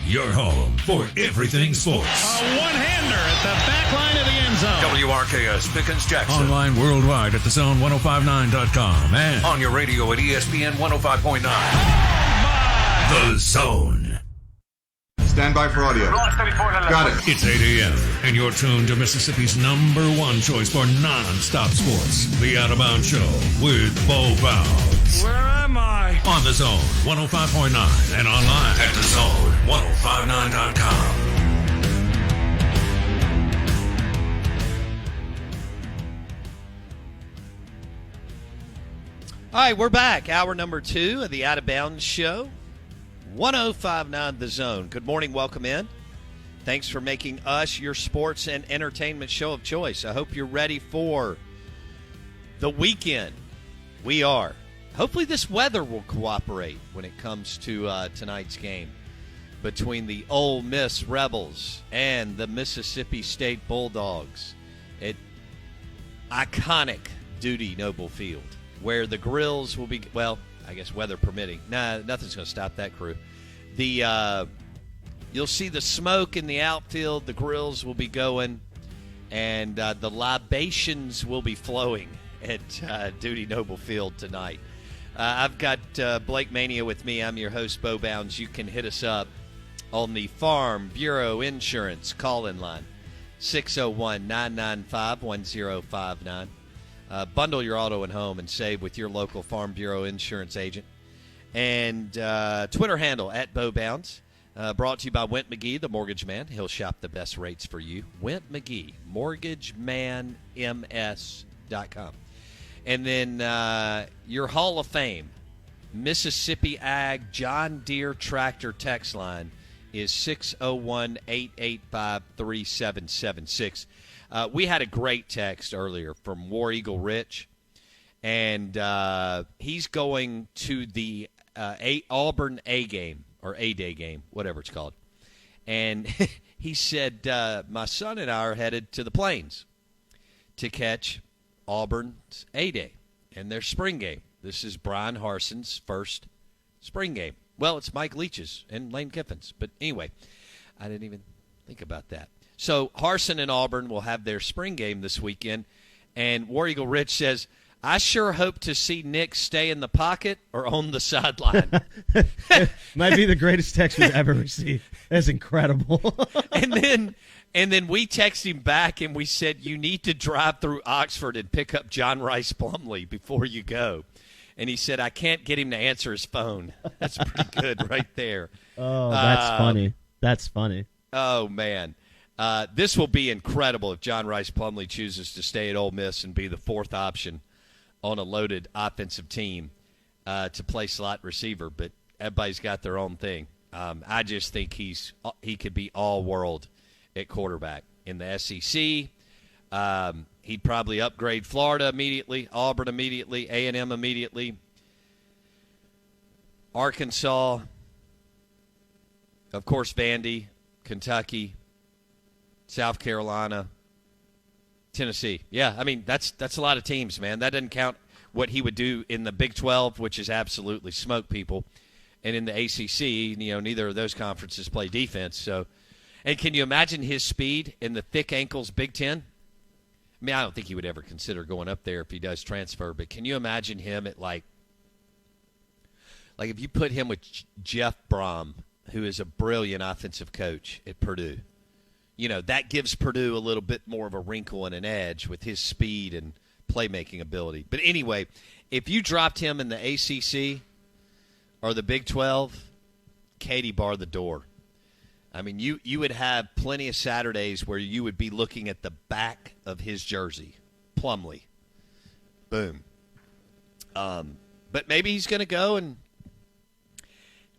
your home for everything sports. A one-hander at the back line of the end zone. WRKS Pickens Jackson. Online worldwide at thezone1059.com and on your radio at ESPN 105.9. The Zone. Stand by for audio. Got it. It's 8 a.m. and you're tuned to Mississippi's #1 choice for non-stop sports. The Out of Bounds Show with Bo Bounds. Where am I? On The Zone 105.9 and online at thezone1059.com. All right, we're back. Hour number 2 of the Out of Bounds Show. 105.9 The Zone. Good morning. Welcome in. Thanks for making us your sports and entertainment show of choice. I hope you're ready for the weekend. We are. Hopefully this weather will cooperate when it comes to tonight's game between the Ole Miss Rebels and the Mississippi State Bulldogs at iconic Duty Noble Field, where the grills will be, well, I guess weather permitting. Nah, nothing's going to stop that crew. You'll see the smoke in the outfield. The grills will be going, and the libations will be flowing at Duty Noble Field tonight. I've got Blake Mania with me. I'm your host, Bo Bounds. You can hit us up on the Farm Bureau Insurance call-in line, 601-995-1059. Bundle your auto and home and save with your local Farm Bureau Insurance agent. And Twitter handle at Bo Bounds. Brought to you by Went McGee, the mortgage man. He'll shop the best rates for you. Went McGee, mortgagemanms.com. And then your Hall of Fame, Mississippi Ag John Deere Tractor text line is 601-885-3776. We had a great text earlier from War Eagle Rich, and he's going to the Auburn A-game, or A-Day game, whatever it's called. And he said, my son and I are headed to the Plains to catch Auburn's A-Day and their spring game. This is Brian Harson's first spring game. Well, it's Mike Leach's and Lane Kiffin's. But anyway, I didn't even think about that. So Harson and Auburn will have their spring game this weekend. And War Eagle Rich says, I sure hope to see Nick stay in the pocket or on the sideline. Might be the greatest text we've ever received. That's incredible. And then we text him back and we said, you need to drive through Oxford and pick up John Rhys Plumlee before you go. And he said, I can't get him to answer his phone. That's pretty good right there. Oh, that's funny. That's funny. Oh, man. This will be incredible if John Rhys Plumlee chooses to stay at Ole Miss and be the fourth option on a loaded offensive team to play slot receiver. But everybody's got their own thing. I just think he could be all-world at quarterback in the SEC. He'd probably upgrade Florida immediately, Auburn immediately, A&M immediately, Arkansas, of course, Vandy, Kentucky, South Carolina, Tennessee. Yeah, I mean, that's a lot of teams, man. That doesn't count what he would do in the Big 12, which is absolutely smoke people. And in the ACC, neither of those conferences play defense. So, and can you imagine his speed in the thick ankles Big 10? I mean, I don't think he would ever consider going up there if he does transfer, but can you imagine him at like if you put him with Jeff Brom, who is a brilliant offensive coach at Purdue, that gives Purdue a little bit more of a wrinkle and an edge with his speed and playmaking ability. But anyway, if you dropped him in the ACC or the Big 12, Katie bar the door. I mean, you would have plenty of Saturdays where you would be looking at the back of his jersey, Plumlee. Boom. But maybe he's going to go and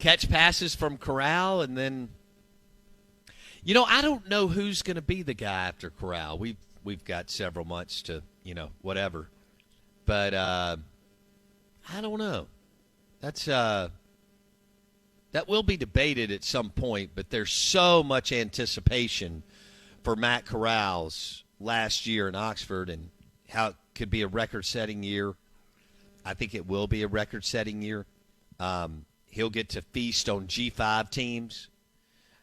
catch passes from Corral, and then, I don't know who's going to be the guy after Corral. We've got several months to, whatever. But I don't know. That's that will be debated at some point, but there's so much anticipation for Matt Corral's last year in Oxford and how it could be a record-setting year. I think it will be a record-setting year. He'll get to feast on G5 teams.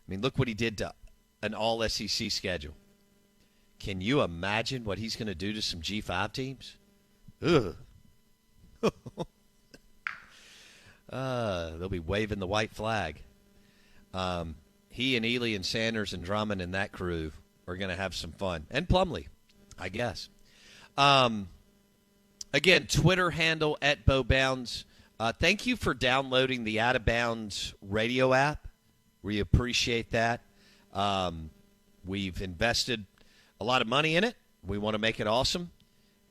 mean, look what he did to an all-SEC schedule. Can you imagine what he's going to do to some G5 teams? Ugh. They'll be waving the white flag. He and Ely and Sanders and Drummond and that crew are going to have some fun. And Plumlee, I guess. Again, Twitter handle @BoBounds. Thank you for downloading the Out of Bounds radio app. We appreciate that. We've invested a lot of money in it. We want to make it awesome.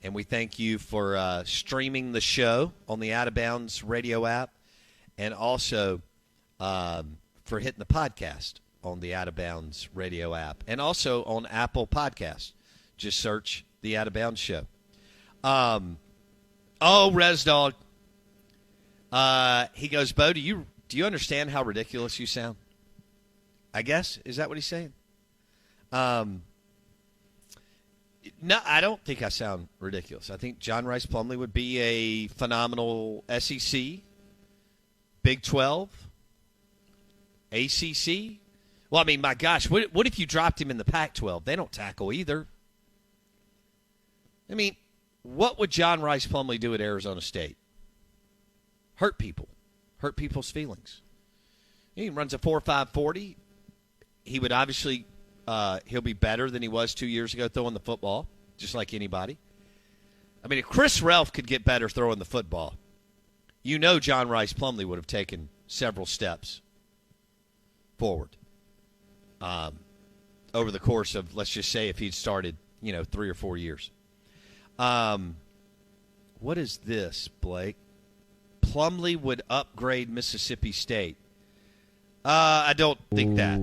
And we thank you for streaming the show on the Out of Bounds radio app, and also for hitting the podcast on the Out of Bounds radio app, and also on Apple Podcasts. Just search the Out of Bounds show. Res Dog. He goes, Bo, do you understand how ridiculous you sound? I guess. Is that what he's saying? No, I don't think I sound ridiculous. I think John Rhys Plumlee would be a phenomenal SEC, Big 12, ACC. Well, I mean, my gosh, what if you dropped him in the Pac-12? They don't tackle either. I mean, what would John Rhys Plumlee do at Arizona State? Hurt people. Hurt people's feelings. He runs a 4.5 40. He would obviously he'll be better than he was 2 years ago throwing the football, just like anybody. I mean, if Chris Relf could get better throwing the football, you know John Rhys Plumlee would have taken several steps forward over the course of, let's just say, if he'd started, 3 or 4 years. What is this, Blake? Plumlee would upgrade Mississippi State. I don't think that.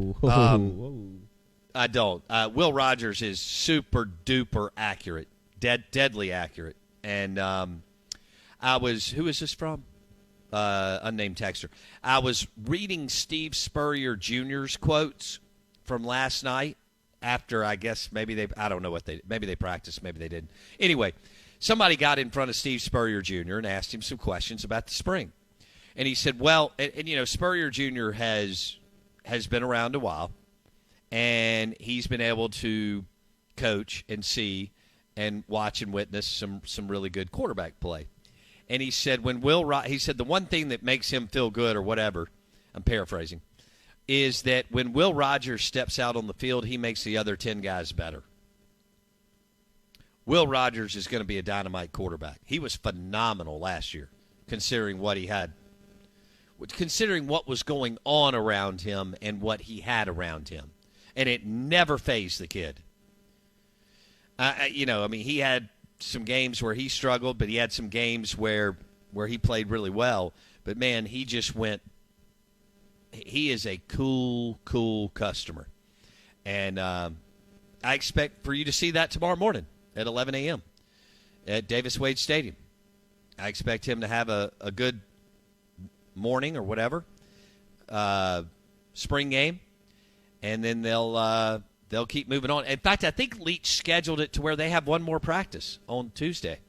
I don't. Will Rogers is super duper accurate, deadly accurate. And who is this from? Unnamed texter. I was reading Steve Spurrier Jr.'s quotes from last night after, I guess, maybe they practiced, maybe they didn't. Anyway, somebody got in front of Steve Spurrier Jr. and asked him some questions about the spring. And he said, well, and Spurrier Jr. has been around a while, and he's been able to coach and see and watch and witness some really good quarterback play. And he said the one thing that makes him feel good or whatever, I'm paraphrasing, is that when Will Rogers steps out on the field, he makes the other 10 guys better. Will Rogers is going to be a dynamite quarterback. He was phenomenal last year, considering what was going on around him and what he had around him. And it never fazed the kid. He had some games where he struggled, but he had some games where he played really well. But, man, he just went – he is a cool customer. And I expect for you to see that tomorrow morning at 11 a.m. at Davis Wade Stadium. I expect him to have a good morning or whatever, spring game, and then they'll keep moving on. In fact, I think Leach scheduled it to where they have one more practice on Tuesday.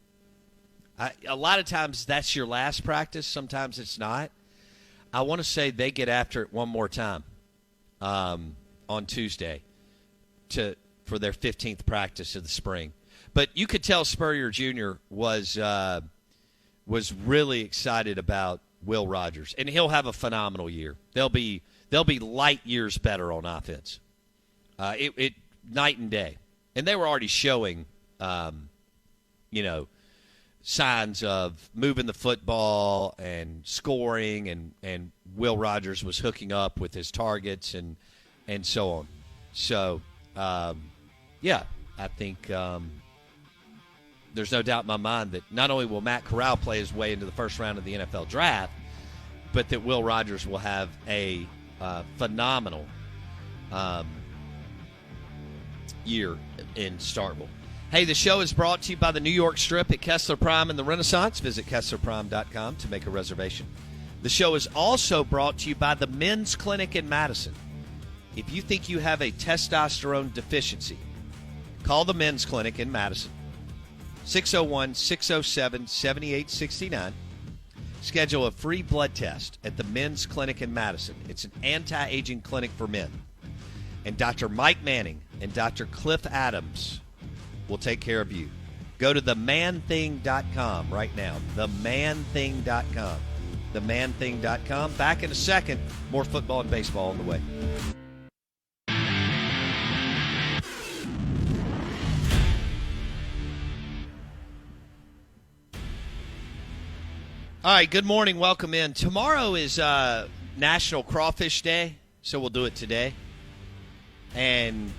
A lot of times that's your last practice. Sometimes it's not. I want to say they get after it one more time on Tuesday for their 15th practice of the spring. But you could tell Spurrier Jr. was really excited about Will Rogers, and he'll have a phenomenal year. They'll be light years better on offense. It night and day, and they were already showing, signs of moving the football and scoring, and Will Rogers was hooking up with his targets and so on. So, I think there's no doubt in my mind that not only will Matt Corral play his way into the first round of the NFL draft, but that Will Rogers will have a phenomenal year in Starkville. Hey, the show is brought to you by the New York Strip at Kessler Prime and the Renaissance. Visit KesslerPrime.com to make a reservation. The show is also brought to you by the Men's Clinic in Madison. If you think you have a testosterone deficiency, call the Men's Clinic in Madison. 601-607-7869. Schedule a free blood test at the Men's Clinic in Madison. It's an anti-aging clinic for men. And Dr. Mike Manning and Dr. Cliff Adams will take care of you. Go to themanthing.com right now. Themanthing.com. Themanthing.com. Back in a second. More football and baseball on the way. All right, good morning. Welcome in. Tomorrow is National Crawfish Day, so we'll do it today. And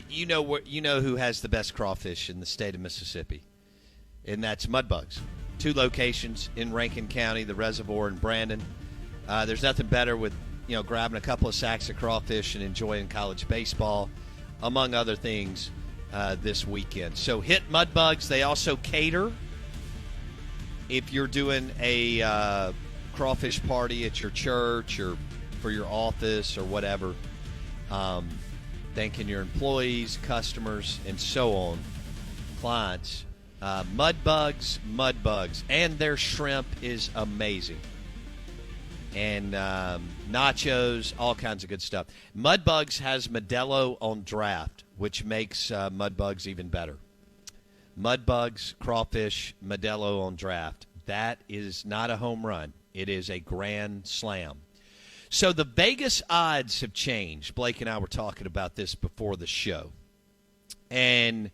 you know who has the best crawfish in the state of Mississippi, and that's Mudbugs. 2 locations in Rankin County, the Reservoir and Brandon. There's nothing better with grabbing a couple of sacks of crawfish and enjoying college baseball, among other things, this weekend. So hit Mudbugs. They also cater. If you're doing a crawfish party at your church or for your office or whatever, thanking your employees, customers, and so on, clients, Mudbugs, and their shrimp is amazing. And nachos, all kinds of good stuff. Mudbugs has Modelo on draft, which makes Mudbugs even better. Mudbugs, crawfish, Modelo on draft. That is not a home run. It is a grand slam. So the Vegas odds have changed. Blake and I were talking about this before the show. And,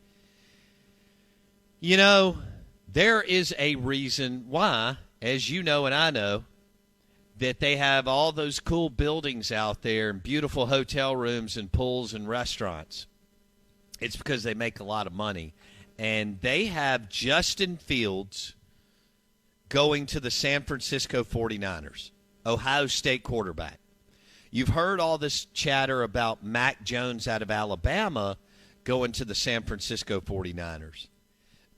there is a reason why, as you know and I know, that they have all those cool buildings out there and beautiful hotel rooms and pools and restaurants. It's because they make a lot of money. And they have Justin Fields going to the San Francisco 49ers, Ohio State quarterback. You've heard all this chatter about Mac Jones out of Alabama going to the San Francisco 49ers.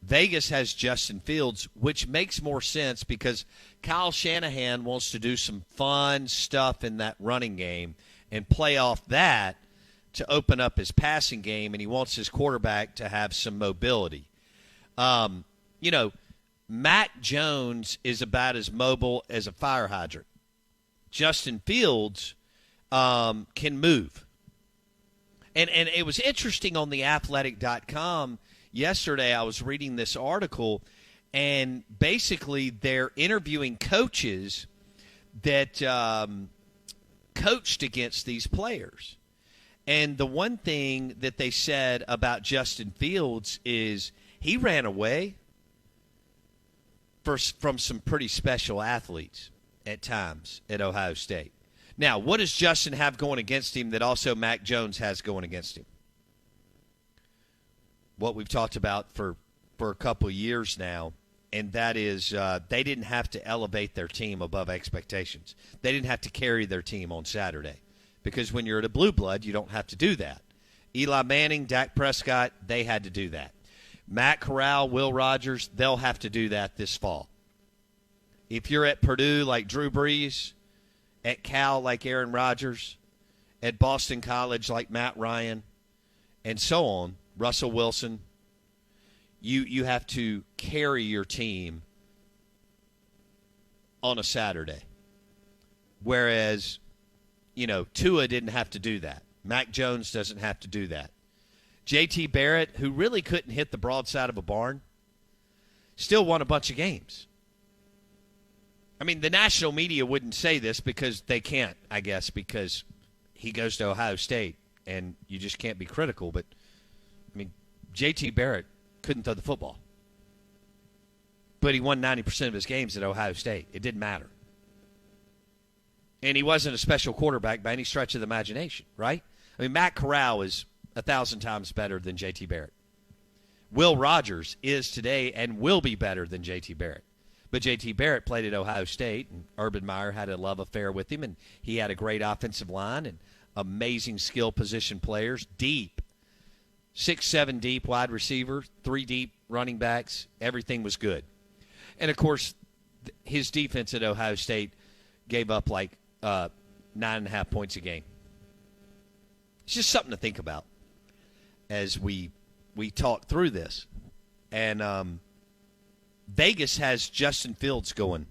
Vegas has Justin Fields, which makes more sense because Kyle Shanahan wants to do some fun stuff in that running game and play off that to open up his passing game, and he wants his quarterback to have some mobility. Mac Jones is about as mobile as a fire hydrant. Justin Fields can move. And it was interesting on theathletic.com yesterday. I was reading this article, and basically they're interviewing coaches that coached against these players. And the one thing that they said about Justin Fields is he ran away from some pretty special athletes at times at Ohio State. Now, what does Justin have going against him that also Mac Jones has going against him? What we've talked about for a couple of years now, and that is they didn't have to elevate their team above expectations. They didn't have to carry their team on Saturday. Because when you're at a blue blood, you don't have to do that. Eli Manning, Dak Prescott, they had to do that. Matt Corral, Will Rogers, they'll have to do that this fall. If you're at Purdue like Drew Brees, at Cal like Aaron Rodgers, at Boston College like Matt Ryan, and so on, Russell Wilson, you have to carry your team on a Saturday. Whereas Tua didn't have to do that. Mac Jones doesn't have to do that. J.T. Barrett, who really couldn't hit the broadside of a barn, still won a bunch of games. I mean, the national media wouldn't say this because they can't, I guess, because he goes to Ohio State, and you just can't be critical. But, J.T. Barrett couldn't throw the football. But he won 90% of his games at Ohio State. It didn't matter. And he wasn't a special quarterback by any stretch of the imagination, right? Matt Corral is 1,000 times better than J.T. Barrett. Will Rogers is today and will be better than J.T. Barrett. But J.T. Barrett played at Ohio State, and Urban Meyer had a love affair with him, and he had a great offensive line and amazing skill position players, deep, 6'7" deep wide receiver, 3 deep running backs. Everything was good. And, of course, his defense at Ohio State gave up 9.5 points a game. It's just something to think about as we talk through this. And Vegas has Justin Fields going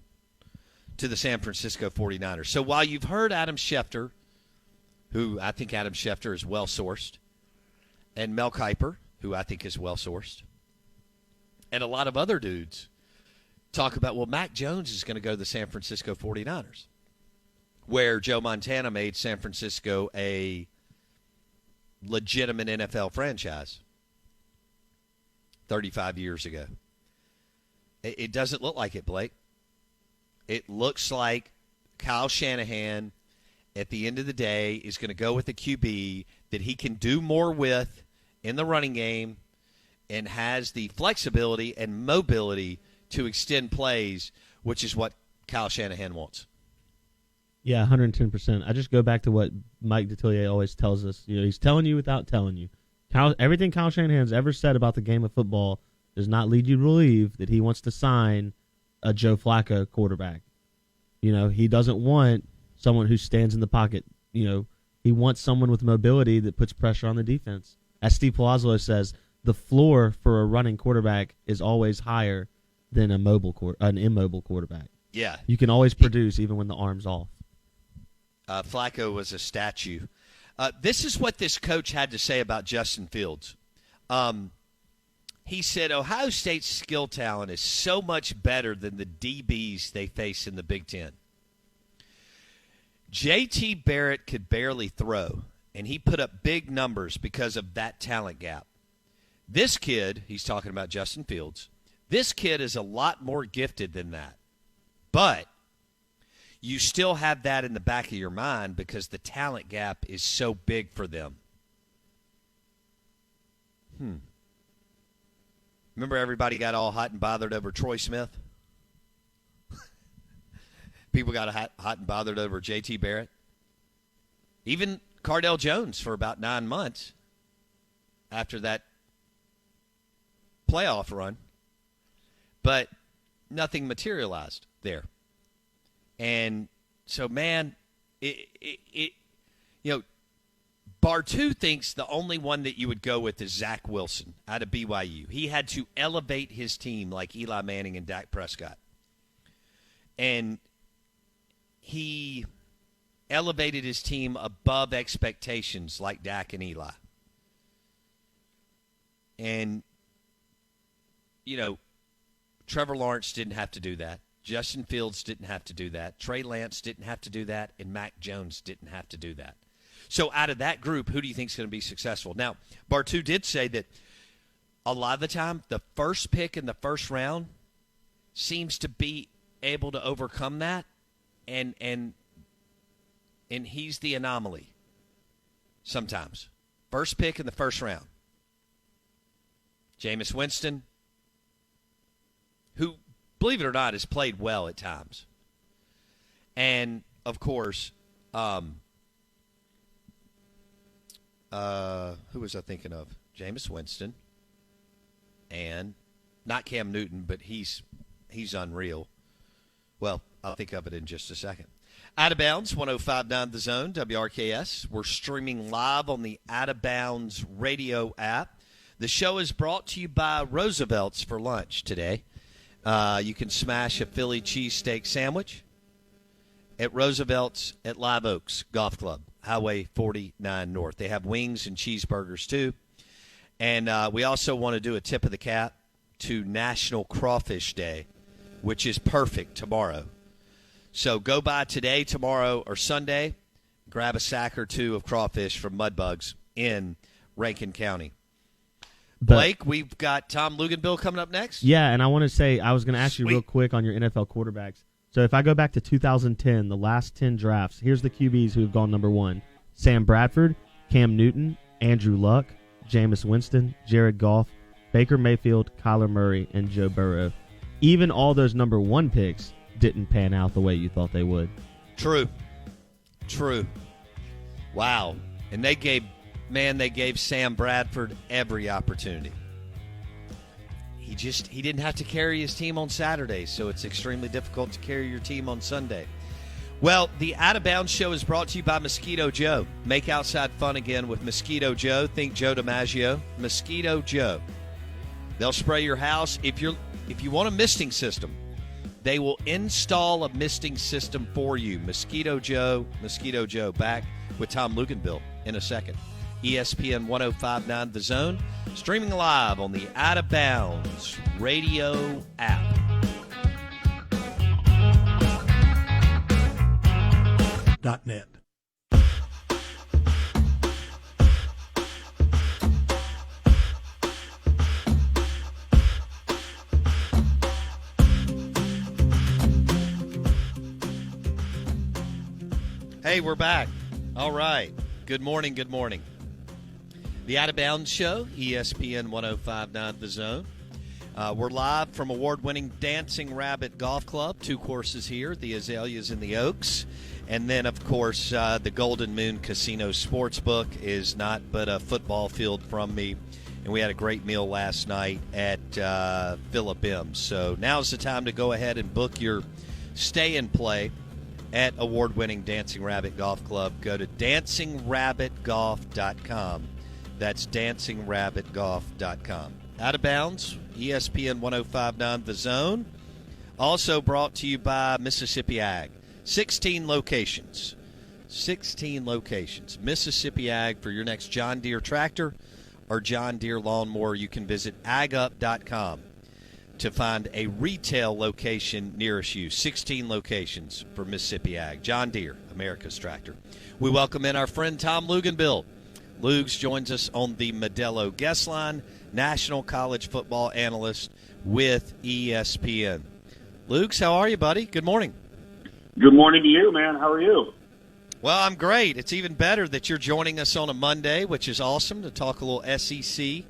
to the San Francisco 49ers. So while you've heard Adam Schefter who I think Adam Schefter is well-sourced, and Mel Kiper, who I think is well-sourced, and a lot of other dudes talk about, well, Mac Jones is going to go to the San Francisco 49ers, where Joe Montana made San Francisco a legitimate NFL franchise 35 years ago. It doesn't look like it, Blake. It looks like Kyle Shanahan, at the end of the day, is going to go with a QB that he can do more with in the running game and has the flexibility and mobility to extend plays, which is what Kyle Shanahan wants. Yeah, 110%. I just go back to what Mike Detillier always tells us. He's telling you without telling you. Everything Kyle Shanahan's ever said about the game of football does not lead you to believe that he wants to sign a Joe Flacco quarterback. He doesn't want someone who stands in the pocket. He wants someone with mobility that puts pressure on the defense. As Steve Palazzolo says, the floor for a running quarterback is always higher than an immobile quarterback. Yeah. You can always produce even when the arm's off. Flacco was a statue. This is what this coach had to say about Justin Fields. He said, Ohio State's skill talent is so much better than the DBs they face in the Big Ten. J.T. Barrett could barely throw, and he put up big numbers because of that talent gap. This kid, he's talking about Justin Fields, this kid is a lot more gifted than that. But you still have that in the back of your mind because the talent gap is so big for them. Remember everybody got all hot and bothered over Troy Smith? People got hot and bothered over J.T. Barrett. Even Cardell Jones for about 9 months after that playoff run. But nothing materialized there. And so, man, Bartu thinks the only one that you would go with is Zach Wilson out of BYU. He had to elevate his team like Eli Manning and Dak Prescott. And he elevated his team above expectations like Dak and Eli. And, Trevor Lawrence didn't have to do that. Justin Fields didn't have to do that. Trey Lance didn't have to do that. And Mac Jones didn't have to do that. So out of that group, who do you think is going to be successful? Now, Bartu did say that a lot of the time, the first pick in the first round seems to be able to overcome that, and he's the anomaly sometimes. First pick in the first round. Jameis Winston, who, believe it or not, has played well at times. And, of course, who was I thinking of? Jameis Winston. And not Cam Newton, but he's unreal. Well, I'll think of it in just a second. Out of Bounds, 105.9 The Zone, WRKS. We're streaming live on the Out of Bounds radio app. The show is brought to you by Roosevelt's for lunch today. You can smash a Philly cheesesteak sandwich at Roosevelt's at Live Oaks Golf Club, Highway 49 North. They have wings and cheeseburgers, too. And we also want to do a tip of the cap to National Crawfish Day, which is perfect tomorrow. So go by today, tomorrow, or Sunday. Grab a sack or two of crawfish from Mudbugs in Rankin County. Blake, we've got Tom Luginbill coming up next. Yeah, and I want to say, I was going to ask you real quick on your NFL quarterbacks. So if I go back to 2010, the last 10 drafts, here's the QBs who have gone number one. Sam Bradford, Cam Newton, Andrew Luck, Jameis Winston, Jared Goff, Baker Mayfield, Kyler Murray, and Joe Burrow. Even all those number one picks didn't pan out the way you thought they would. True. Wow. And they gave Sam Bradford every opportunity. He didn't have to carry his team on Saturday, so it's extremely difficult to carry your team on Sunday. Well, the Out of Bounds show is brought to you by Mosquito Joe. Make outside fun again with Mosquito Joe. Think Joe DiMaggio. Mosquito Joe. They'll spray your house. If you want a misting system, they will install a misting system for you. Mosquito Joe. Back with Tom Luginbill in a second. ESPN 105.9 The Zone, streaming live on the Out of Bounds radio app. .net. Hey, we're back. All right. Good morning. Good morning. The Out of Bounds Show, ESPN 105.9 The Zone. We're live from award-winning Dancing Rabbit Golf Club. 2 courses here, the Azaleas and the Oaks. And then, of course, the Golden Moon Casino Sportsbook is not but a football field from me. And we had a great meal last night at Villa Bim. So now's the time to go ahead and book your stay and play at award-winning Dancing Rabbit Golf Club. Go to dancingrabbitgolf.com. That's dancingrabbitgolf.com. Out of Bounds, ESPN 105.9 The Zone. Also brought to you by Mississippi Ag. 16 locations. 16 locations. Mississippi Ag for your next John Deere tractor or John Deere lawnmower. You can visit agup.com to find a retail location nearest you. 16 locations for Mississippi Ag. John Deere, America's tractor. We welcome in our friend Tom Luginbill. Lugs joins us on the Modelo guest line, national college football analyst with ESPN. Lugs, how are you, buddy? Good morning. Good morning to you, man. How are you? Well, I'm great. It's even better that you're joining us on a Monday, which is awesome, to talk a little SEC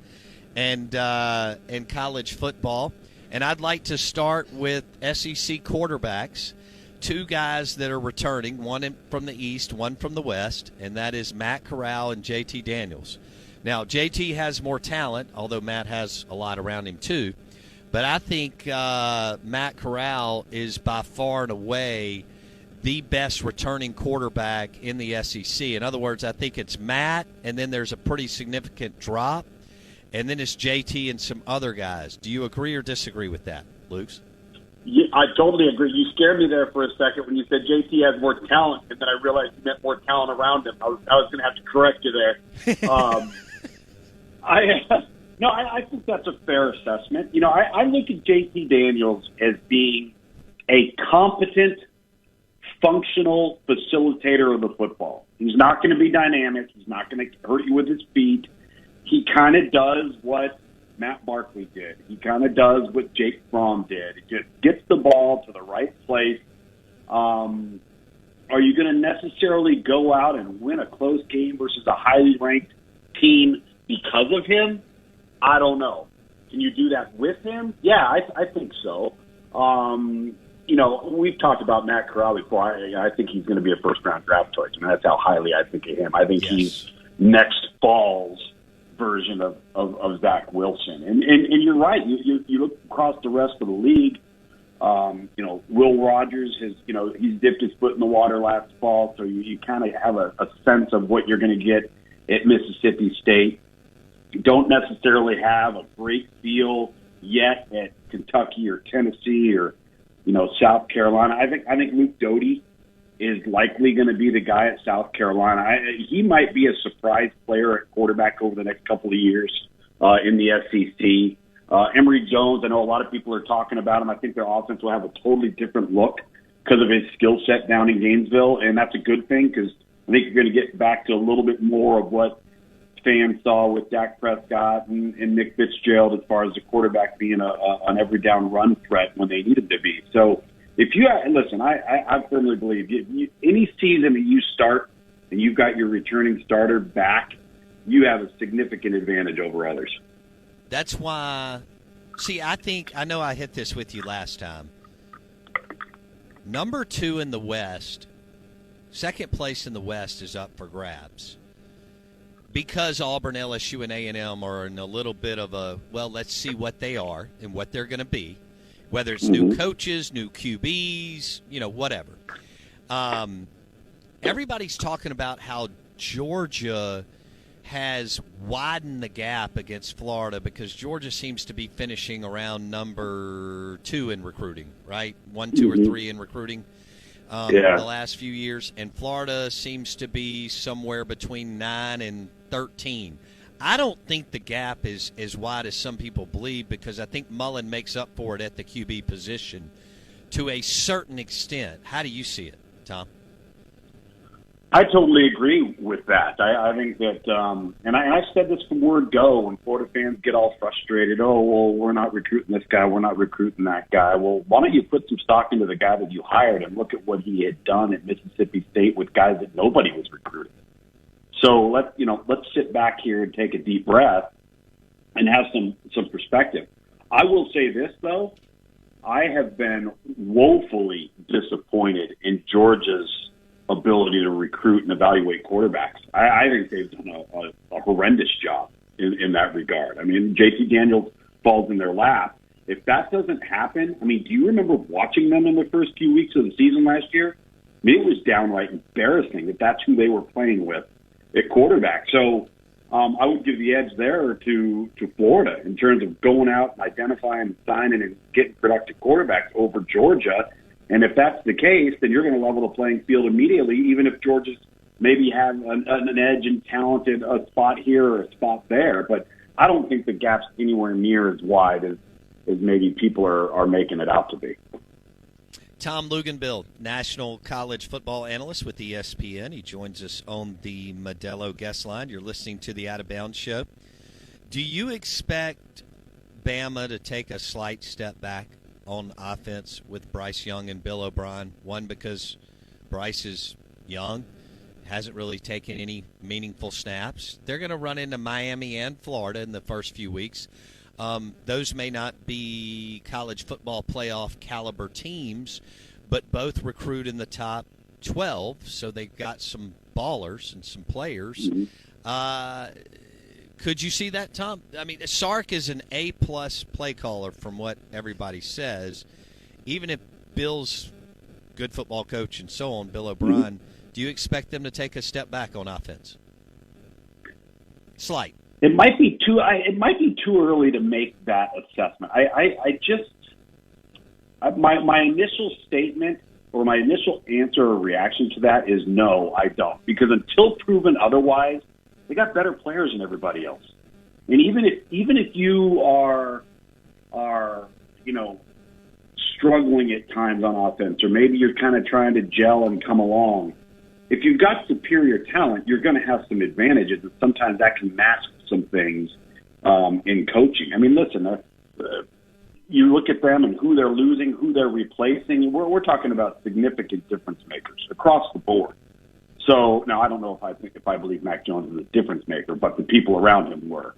and college football. And I'd like to start with SEC quarterbacks, 2 guys that are returning, one from the East, one from the West, and that is Matt Corral and JT Daniels. Now, JT has more talent, although Matt has a lot around him too. But I think Matt Corral is by far and away the best returning quarterback in the SEC. In other words, I think it's Matt, and then there's a pretty significant drop. And then it's JT and some other guys. Do you agree or disagree with that, Luke? Yeah, I totally agree. You scared me there for a second when you said JT has more talent, and then I realized you meant more talent around him. I was going to have to correct you there. I think that's a fair assessment. You know, I look at JT Daniels as being a competent, functional facilitator of the football. He's not going to be dynamic. He's not going to hurt you with his feet. He kind of does what Matt Barkley did. He kind of does what Jake Fromm did. He just gets the ball to the right place. Are you going to necessarily go out and win a close game versus a highly ranked team because of him? I don't know. Can you do that with him? Yeah, I think so. You know, we've talked about Matt Corral before. I think he's going to be a first-round draft choice. I mean, that's how highly I think of him. I think he's next fall's version of Zach Wilson. And you're right. You look across the rest of the league. You know, Will Rogers he's dipped his foot in the water last fall, so you kind of have a sense of what you're going to get at Mississippi State. You don't necessarily have a great feel yet at Kentucky or Tennessee or South Carolina. I think Luke Doty is likely going to be the guy at South Carolina. He might be a surprise player at quarterback over the next couple of years in the SEC. Emory Jones, I know a lot of people are talking about him. I think their offense will have a totally different look because of his skill set down in Gainesville, and that's a good thing because I think you're going to get back to a little bit more of what fans saw with Dak Prescott and Nick Fitzgerald as far as the quarterback being an every down run threat when they need him to be. So, if you listen, I firmly believe any season that you start and you've got your returning starter back, you have a significant advantage over others. That's why. See, I know I hit this with you last time. Number 2 in the West, second place in the West is up for grabs because Auburn, LSU, and A&M are in a little bit of a let's see what they are and what they're going to be. Whether it's new coaches, new QBs, whatever. Everybody's talking about how Georgia has widened the gap against Florida because Georgia seems to be finishing around number 2 in recruiting, right? 1, 2, or 3 in recruiting. the last few years, and Florida seems to be somewhere between 9 and 13. I don't think the gap is as wide as some people believe, because I think Mullen makes up for it at the QB position to a certain extent. How do you see it, Tom? I totally agree with that. I think that, and I said this from word go, when Florida fans get all frustrated, oh, well, we're not recruiting this guy, we're not recruiting that guy. Well, why don't you put some stock into the guy that you hired and look at what he had done at Mississippi State with guys that nobody was recruiting? So let's sit back here and take a deep breath and have some perspective. I will say this, though. I have been woefully disappointed in Georgia's ability to recruit and evaluate quarterbacks. I think they've done a horrendous job in that regard. I mean, JT Daniels falls in their lap. If that doesn't happen, I mean, do you remember watching them in the first few weeks of the season last year? I mean, it was downright embarrassing that that's who they were playing with at quarterback. So I would give the edge there to Florida in terms of going out and identifying, signing, and getting productive quarterbacks over Georgia. And if that's the case, then you're going to level the playing field immediately, even if Georgia's maybe have an edge and talented a spot here or a spot there. But I don't think the gap's anywhere near as wide as maybe people are making it out to be. Tom Luginbill, national college football analyst with ESPN. He joins us on the Modelo guest line. You're listening to the Out of Bounds show. Do you expect Bama to take a slight step back on offense with Bryce Young and Bill O'Brien? One, because Bryce is young, hasn't really taken any meaningful snaps. They're going to run into Miami and Florida in the first few weeks. Those may not be college football playoff caliber teams, but both recruit in the top 12, so they've got some ballers and some players. Mm-hmm. Could you see that, Tom? I mean, Sark is an A-plus play caller from what everybody says. Even if Bill's good football coach and so on, Bill O'Brien, do you expect them to take a step back on offense? Slight. It might be too early to make that assessment. My initial statement or my initial answer or reaction to that is no, I don't. Because until proven otherwise, they got better players than everybody else. And even if you are struggling at times on offense, or maybe you're kind of trying to gel and come along, if you've got superior talent, you're going to have some advantages, and sometimes that can mask some things in coaching. I mean, listen, you look at them and who they're losing, who they're replacing. We're talking about significant difference makers across the board. So now I don't know if I believe Mac Jones is a difference maker, but the people around him were.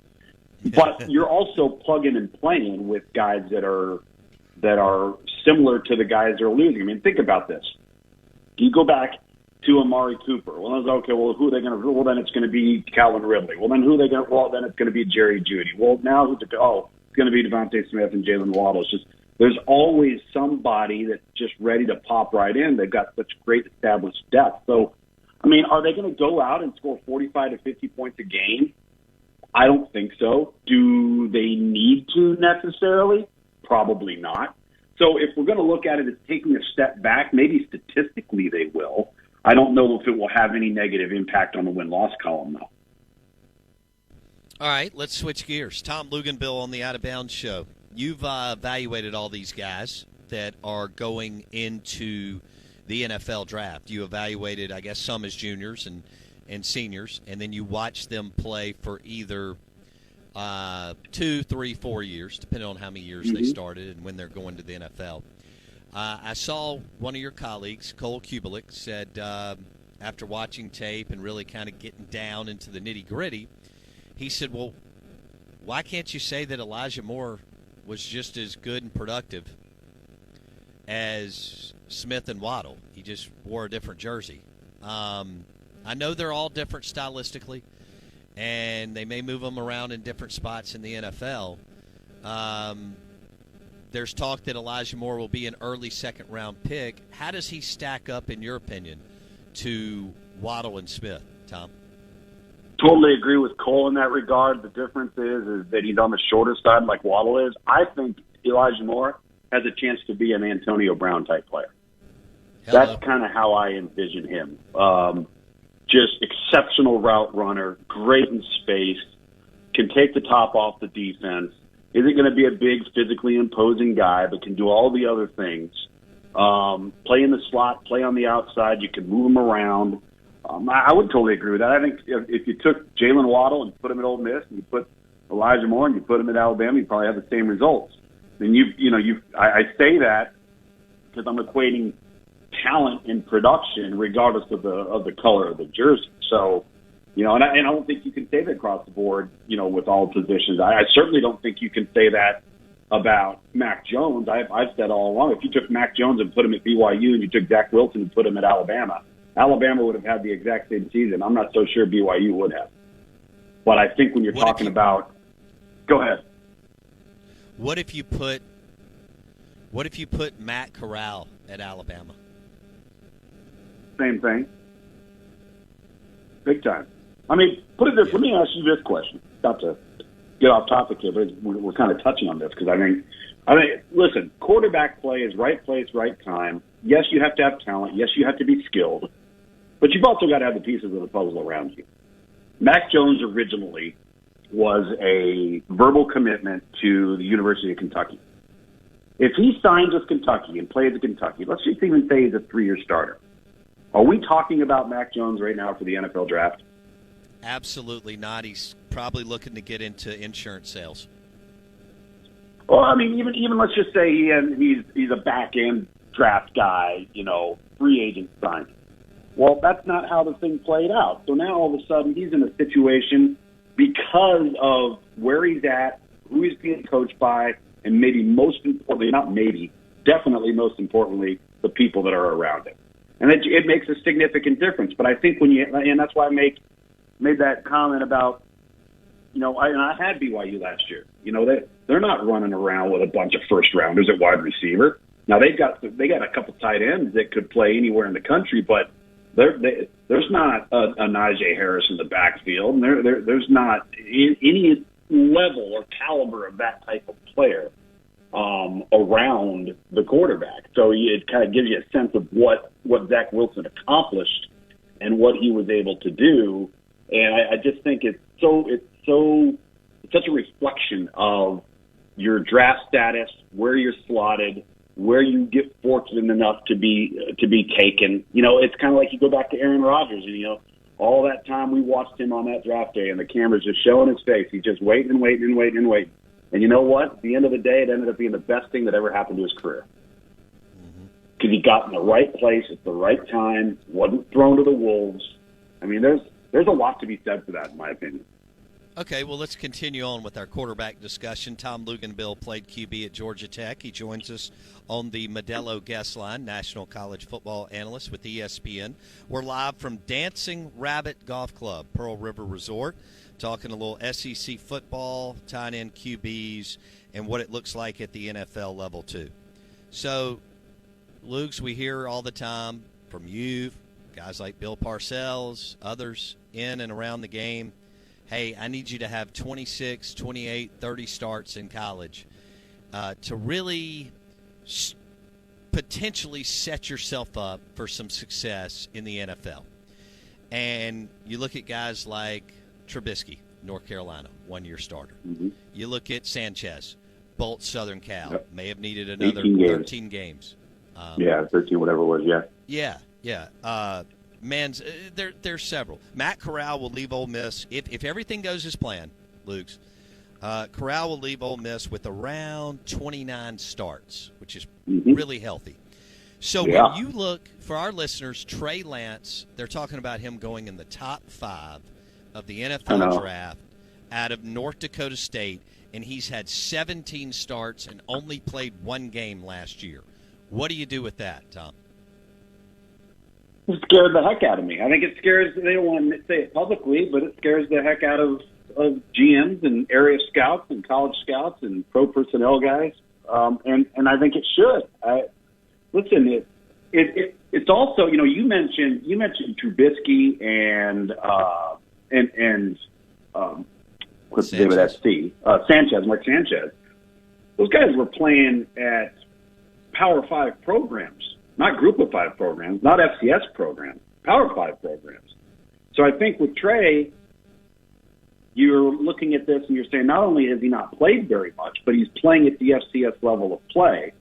But you're also plugging and playing with guys that are similar to the guys that are losing. I mean, think about this. You go back to Amari Cooper. Well, it's okay. Well, who are they going to? Well, then it's going to be Calvin Ridley. Well, then who are they going to? Well, then it's going to be Jerry Jeudy. Well, now it's going to be Devontae Smith and Jalen Waddle. It's just there's always somebody that's just ready to pop right in. They've got such great established depth. So, I mean, are they going to go out and score 45 to 50 points a game? I don't think so. Do they need to necessarily? Probably not. So if we're going to look at it as taking a step back, maybe statistically they will. I don't know if it will have any negative impact on the win-loss column, though. All right, let's switch gears. Tom Luginbill on the Out of Bounds show. You've evaluated all these guys that are going into the NFL draft. You evaluated, I guess, some as juniors and seniors, and then you watch them play for either 2, 3, 4 years, depending on how many years they started and when they're going to the NFL. I saw one of your colleagues, Cole Kubelik, said after watching tape and really kind of getting down into the nitty-gritty, he said, well, why can't you say that Elijah Moore was just as good and productive as Smith and Waddle? He just wore a different jersey. I know they're all different stylistically, and they may move them around in different spots in the NFL. There's talk that Elijah Moore will be an early second-round pick. How does he stack up, in your opinion, to Waddle and Smith, Tom? Totally agree with Cole in that regard. The difference is that he's on the shorter side like Waddle is. I think Elijah Moore has a chance to be an Antonio Brown-type player. Hello. That's kind of how I envision him. Just exceptional route runner, great in space, can take the top off the defense. Isn't going to be a big, physically imposing guy, but can do all the other things. Play in the slot, play on the outside. You can move him around. I would totally agree with that. I think if you took Jalen Waddle and put him at Ole Miss, and you put Elijah Moore and you put him at Alabama, you probably have the same results. And I say that because I'm equating talent and production regardless of the color of the jersey. So, and I don't think you can say that across the board, with all positions. I certainly don't think you can say that about Mac Jones. I've said all along, if you took Mac Jones and put him at BYU and you took Zach Wilson and put him at Alabama would have had the exact same season. I'm not so sure BYU would have. But I think when you're talking about – go ahead. What if you put Matt Corral at Alabama? Same thing. Big time. I mean, put it this. Let me ask you this question. Not to get off topic here, but we're kind of touching on this because I mean, listen, quarterback play is right place, right time. Yes, you have to have talent. Yes, you have to be skilled, but you've also got to have the pieces of the puzzle around you. Mac Jones originally was a verbal commitment to the University of Kentucky. If he signs with Kentucky and plays at Kentucky, let's just even say he's a 3-year starter. Are we talking about Mac Jones right now for the NFL draft? Absolutely not. He's probably looking to get into insurance sales. Well, I mean, even let's just say he's a back-end draft guy, free agent signing. Well, that's not how the thing played out. So now all of a sudden he's in a situation because of where he's at, who he's being coached by, and maybe most importantly, not maybe, definitely most importantly, the people that are around him. And it makes a significant difference. But I think and that's why I made that comment about, I had BYU last year. They're not running around with a bunch of first rounders at wide receiver. Now they got a couple tight ends that could play anywhere in the country, but there's not a Najee Harris in the backfield, and there's not any level or caliber of that type of player around the quarterback. So it kind of gives you a sense of what Zach Wilson accomplished and what he was able to do. And I just think it's such a reflection of your draft status, where you're slotted, where you get fortunate enough to be taken. It's kind of like you go back to Aaron Rodgers, and all that time we watched him on that draft day, and the camera's just showing his face. He's just waiting. And you know what? At the end of the day, it ended up being the best thing that ever happened to his career. Because he got in the right place at the right time, wasn't thrown to the wolves. I mean, there's a lot to be said for that, in my opinion. Okay, well, let's continue on with our quarterback discussion. Tom Luginbill played QB at Georgia Tech. He joins us on the Modelo guest line, National College Football Analyst with ESPN. We're live from Dancing Rabbit Golf Club, Pearl River Resort, talking a little SEC football, tying in QBs, and what it looks like at the NFL level, too. So, Lugs, we hear all the time from you, guys like Bill Parcells, others in and around the game, hey, I need you to have 26, 28, 30 starts in college to really potentially set yourself up for some success in the NFL. And you look at guys like Trubisky, North Carolina, 1-year starter. Mm-hmm. You look at Sanchez, Bolt, Southern Cal, may have needed another 13 games. 13, whatever it was, yeah. Yeah. There's several. Matt Corral will leave Ole Miss if everything goes as planned. Luke's Corral will leave Ole Miss with around 29 starts, which is really healthy. So when you look for our listeners, Trey Lance, they're talking about him going in the top 5 of the NFL draft out of North Dakota State, and he's had 17 starts and only played 1 game last year. What do you do with that, Tom? It scared the heck out of me. I think it scares, they don't want to say it publicly, but it scares the heck out of GMs and area scouts and college scouts and pro personnel guys. And I think it should. Listen, it's also, you mentioned Trubisky and what's the name of that C? Sanchez, Mark Sanchez. Those guys were playing at Power 5 programs. not Group of 5 programs, not FCS programs, Power 5 programs. So I think with Trey, you're looking at this and you're saying not only has he not played very much, but he's playing at the FCS level of play.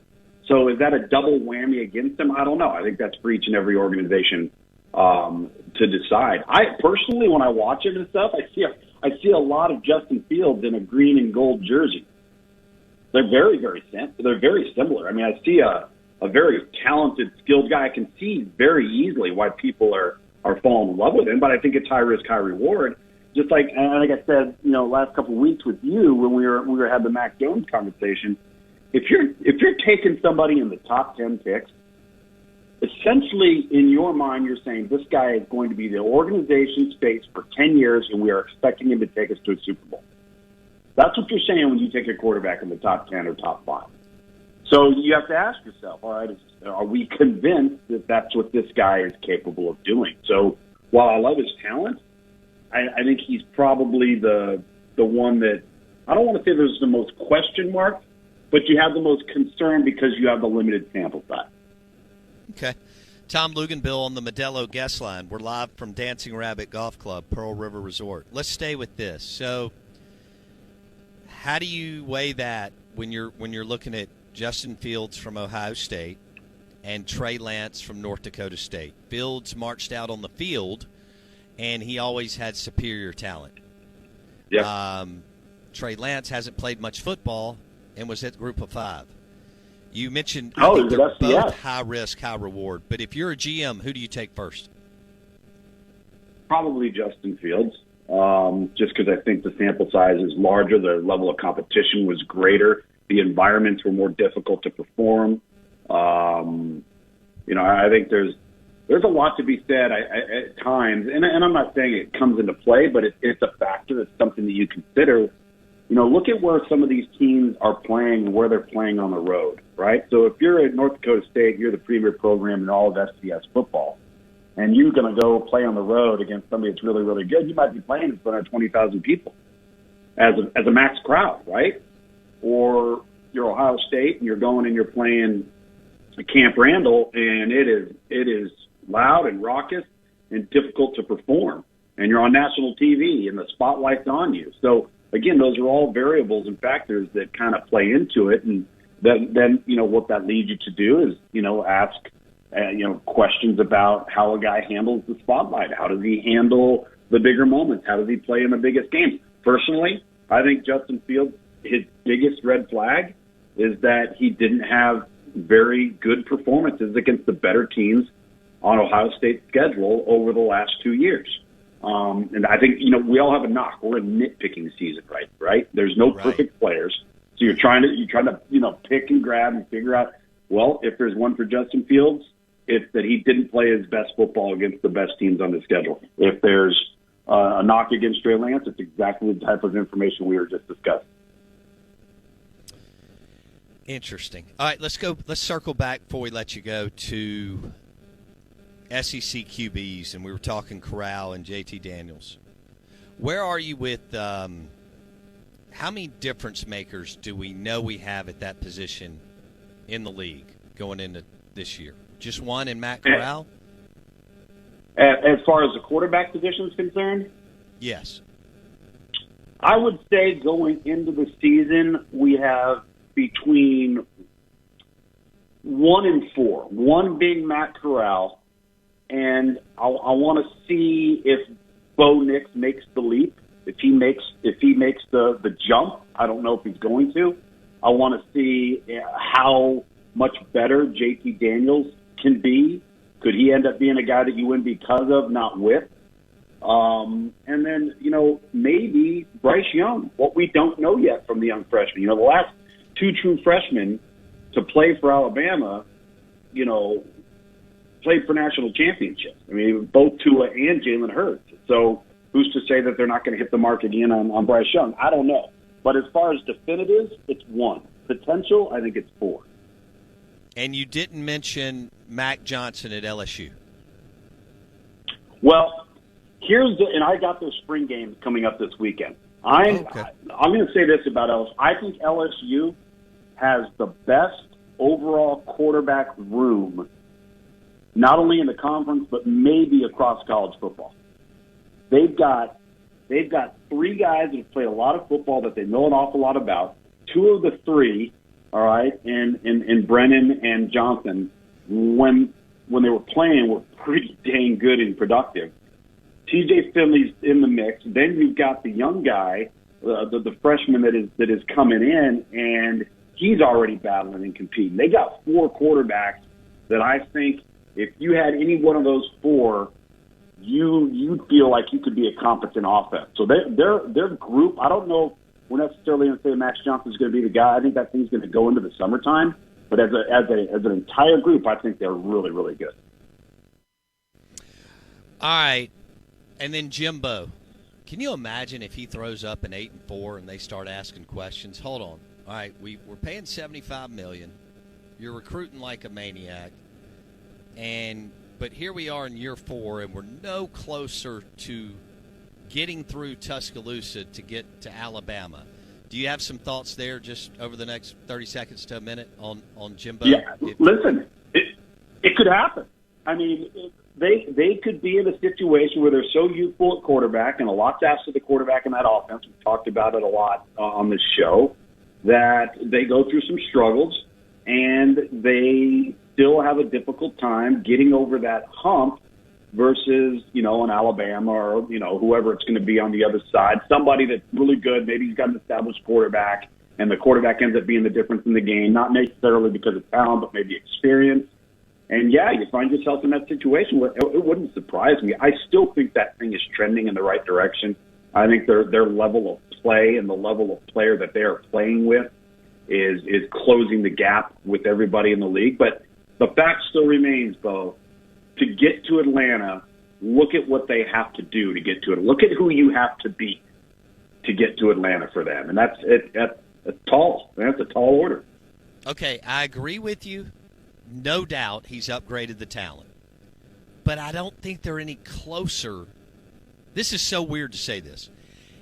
So is that a double whammy against him? I don't know. I think that's for each and every organization to decide. I personally, when I watch it and stuff, I see a lot of Justin Fields in a green and gold jersey. They're very similar. I mean, I see a very talented, skilled guy. I can see very easily why people are falling in love with him, but I think it's high risk, high reward. Just like I said, last couple of weeks with you when we were had the Mac Jones conversation. If you're taking somebody in the top 10 picks, essentially in your mind you're saying this guy is going to be the organization's face for 10 years, and we are expecting him to take us to a Super Bowl. That's what you're saying when you take a quarterback in the top 10 or top 5. So you have to ask yourself, all right, are we convinced that that's what this guy is capable of doing? So while I love his talent, I think he's probably the one that, I don't want to say there's the most question mark, but you have the most concern because you have the limited sample size. Okay. Tom Luginbill on the Modelo guest line. We're live from Dancing Rabbit Golf Club, Pearl River Resort. Let's stay with this. So how do you weigh that when you're looking at Justin Fields from Ohio State and Trey Lance from North Dakota State? Fields marched out on the field, and he always had superior talent. Yep. Trey Lance hasn't played much football and was at Group of 5. You mentioned I think they're both high risk, high reward. But if you're a GM, who do you take first? Probably Justin Fields, just because I think the sample size is larger, the level of competition was greater, the environments were more difficult to perform. I think there's a lot to be said at times, and I'm not saying it comes into play, but it's a factor. It's something that you consider. Look at where some of these teams are playing and where they're playing on the road, right? So if you're at North Dakota State, you're the premier program in all of FCS football, and you're going to go play on the road against somebody that's really, really good, you might be playing in front of 20,000 people as a max crowd, right? Or you're Ohio State and you're going and you're playing Camp Randall, and it is loud and raucous and difficult to perform, and you're on national TV and the spotlight's on you. So again, those are all variables and factors that kind of play into it, and then what that leads you to do is ask questions about how a guy handles the spotlight. How does he handle the bigger moments? How does he play in the biggest games? Personally, I think Justin Fields, his biggest red flag is that he didn't have very good performances against the better teams on Ohio State's schedule over the last 2 years. And I think, we all have a knock. We're in nitpicking season, right? There's no perfect players. So you're trying to, pick and grab and figure out, well, if there's one for Justin Fields, it's that he didn't play his best football against the best teams on the schedule. If there's a knock against Trey Lance, it's exactly the type of information we were just discussing. Interesting. All right, let's circle back before we let you go to SEC QBs, and we were talking Corral and JT Daniels. Where are you with how many difference makers do we know we have at that position in the league going into this year? Just one in Matt Corral? As far as the quarterback position is concerned? Yes. I would say going into the season, we have between 1 and 4. 1 being Matt Corral, and I want to see if Bo Nix makes the leap. If he makes the jump, I don't know if he's going to. I want to see how much better JT Daniels can be. Could he end up being a guy that you win because of, not with? And then, maybe Bryce Young, what we don't know yet from the young freshman. The last 2 true freshmen to play for Alabama, played for national championships. I mean, both Tua and Jalen Hurts. So who's to say that they're not going to hit the mark again on Bryce Young? I don't know. But as far as definitives, it's 1. Potential, I think it's 4. And you didn't mention Mac Johnson at LSU. Well, and I got those spring games coming up this weekend. I'm going to say this about LSU. I think LSU has the best overall quarterback room not only in the conference, but maybe across college football. They've got 3 guys that have played a lot of football that they know an awful lot about. 2 of the 3, all right, in Brennan and Johnson, when they were playing, were pretty dang good and productive. TJ Finley's in the mix. Then you've got the young guy, the freshman that is coming in, and he's already battling and competing. They got 4 quarterbacks that I think if you had any one of those 4, you'd feel like you could be a competent offense. So their group, I don't know if we're necessarily going to say Max Johnson's going to be the guy. I think that thing's going to go into the summertime. But as an entire group, I think they're really, really good. All right. And then Jimbo. Can you imagine if he throws up an 8-4 and they start asking questions? Hold on. All right, we're paying $75 million. You're recruiting like a maniac. But here we are in year 4, and we're no closer to getting through Tuscaloosa to get to Alabama. Do you have some thoughts there just over the next 30 seconds to a minute on Jimbo? Yeah, listen, it could happen. I mean, they could be in a situation where they're so youthful at quarterback, and a lot's asked of the quarterback in that offense. We've talked about it a lot on this show, that they go through some struggles, and they still have a difficult time getting over that hump versus, an Alabama or, whoever it's going to be on the other side. Somebody that's really good. Maybe he's got an established quarterback, and the quarterback ends up being the difference in the game, not necessarily because of talent, but maybe experience. And, yeah, you find yourself in that situation where it wouldn't surprise me. I still think that thing is trending in the right direction. I think their level of play and the level of player that they are playing with is closing the gap with everybody in the league. But the fact still remains, Bo, to get to Atlanta, look at what they have to do to get to it. Look at who you have to beat to get to Atlanta for them. And that's tall. That's a tall order. Okay, I agree with you. No doubt he's upgraded the talent. But I don't think they're any closer. This is so weird to say this.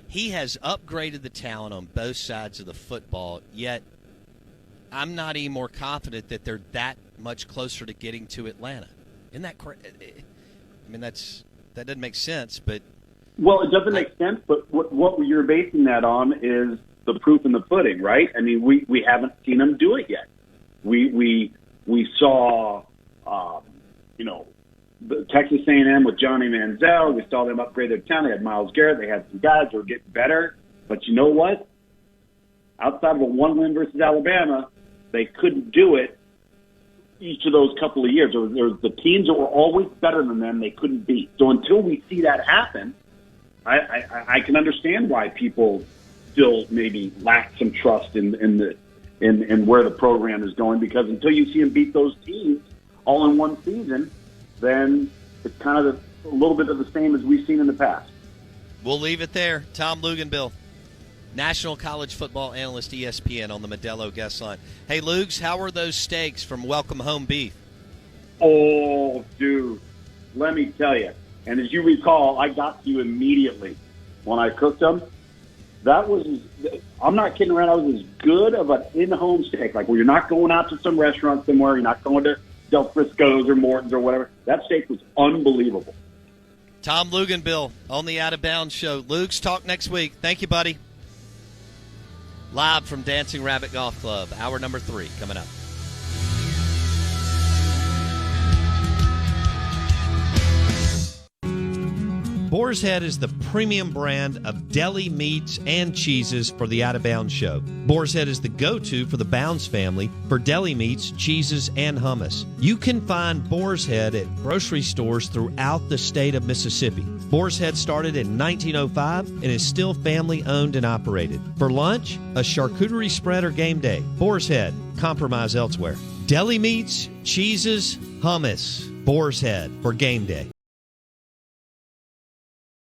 He has upgraded the talent on both sides of the football, yet I'm not any more confident that they're that much closer to getting to Atlanta. Isn't that crazy? I mean, that doesn't make sense, but... Well, it doesn't make sense, but what you're basing that on is the proof in the pudding, right? I mean, we haven't seen them do it yet. We saw, the Texas A&M with Johnny Manziel. We saw them upgrade their talent. They had Myles Garrett. They had some guys who were getting better. But you know what? Outside of a 1-win versus Alabama, they couldn't do it each of those couple of years. There was the teams that were always better than them they couldn't beat. So until we see that happen, I can understand why people still maybe lack some trust in where the program is going, because until you see them beat those teams all in one season, then it's kind of a little bit of the same as we've seen in the past. We'll leave it there. Tom Luginbill, National College Football Analyst, ESPN, on the Modelo guest line. Hey, Lugs, how are those steaks from Welcome Home Beef? Oh, dude, let me tell you. And as you recall, I got to you immediately when I cooked them. That was, I'm not kidding around, that was as good of an in-home steak. Like, where you're not going out to some restaurant somewhere, you're not going to Del Frisco's or Morton's or whatever. That steak was unbelievable. Tom Luginbill on the Out of Bounds show. Lugs, talk next week. Thank you, buddy. Live from Dancing Rabbit Golf Club, hour number 3 coming up. Boar's Head is the premium brand of deli meats and cheeses for the Out of Bounds show. Boar's Head is the go-to for the Bounds family for deli meats, cheeses, and hummus. You can find Boar's Head at grocery stores throughout the state of Mississippi. Boar's Head started in 1905 and is still family-owned and operated. For lunch, a charcuterie spread or game day. Boar's Head, compromise elsewhere. Deli meats, cheeses, hummus. Boar's Head for game day.